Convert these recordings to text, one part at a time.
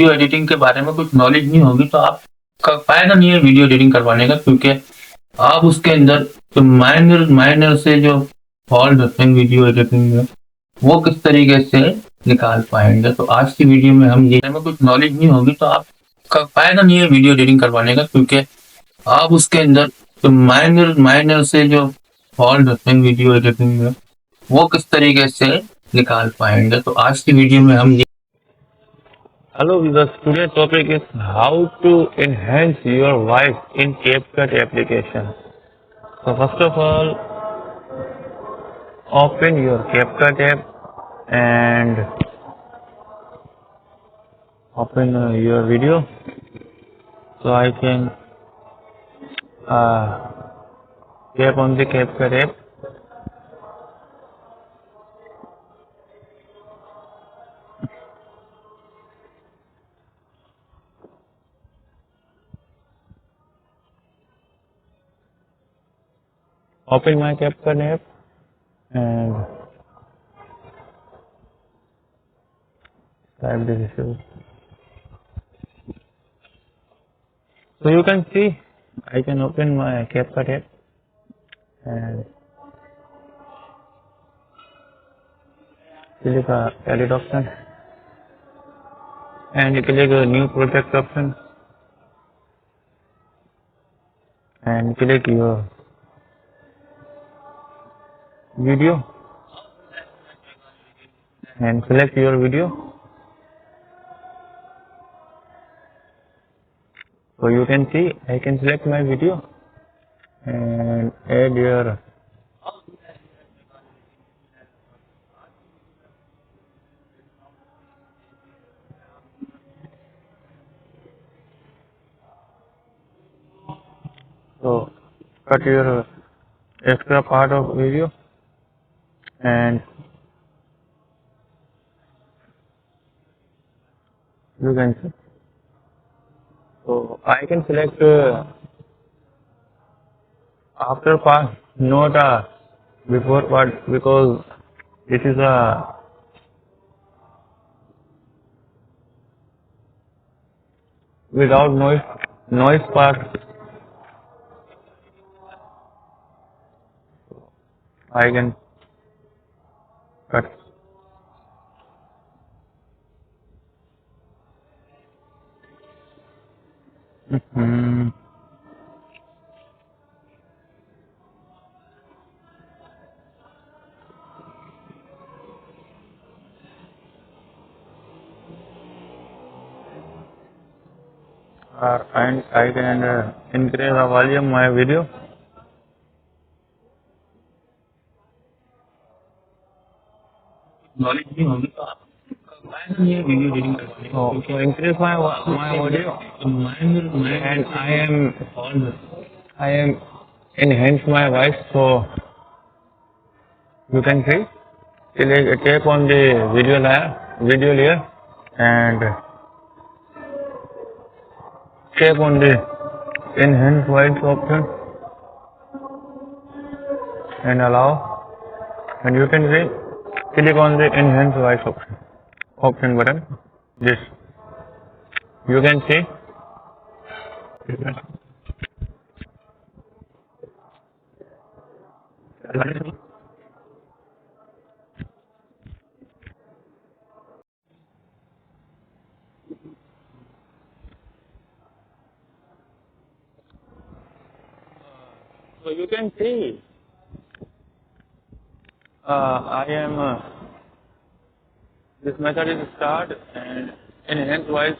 Video editing के बारे में कुछ नॉलेज नहीं होगी तो आपका फायदा नहीं है वीडियो एडिटिंग करवाने का, क्योंकि आप उसके अंदर जो माइनर माइनर से जो फॉल्ट होते हैं वीडियो एडिटिंग में वो किस तरीके से निकाल पाएंगे। तो आज की वीडियो में हम ये में कुछ नॉलेज नहीं होगी तो आपका फायदा नहीं है वीडियो एडिटिंग करवाने का, क्योंकि आप उसके अंदर जो माइनर माइनर से जो फॉल्ट होते हैं वीडियो एडिटिंग में वो किस तरीके से निकाल पाएंगे। तो आज की वीडियो में हम Hello viewers, today's topic is how to enhance your voice in CapCut application. So first of all, open your CapCut app and open your video. So I can tap on the CapCut app. Open my CapCut app and type this issue. So you can see I can open my CapCut app and click edit option and click new project option and click your video and select your video. So you can see I can select my video and add your so cut your extra part of video and you can see. So I can select after part, not before part, because this is a without noise part. I can cut. And I can increase the volume my video. Knowledge नहीं होगी तो आपका फायदा नहीं है video editing करवाने का, So increase my audio minor and fault I am enhance my voice. So you can see tap on the video layer and tap on the enhance voice option and allow, and you can see click on the enhance voice option button. This you can see. So you can see I am this method is start and enhance voice.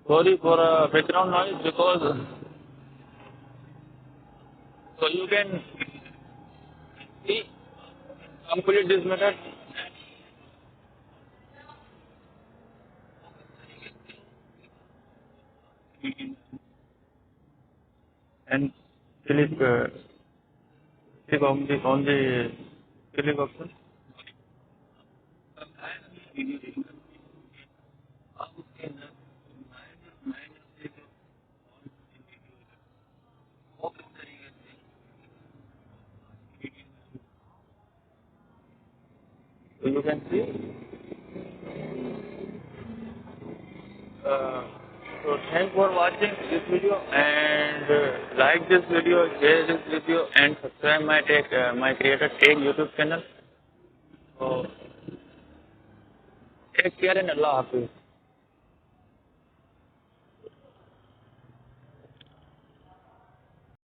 Sorry for background noise, because so you can see complete this method and click on the click option. you can see. So thanks for watching this video, and like this video, share this video, and subscribe my creator tech YouTube channel. So take care and Allah Hafiz.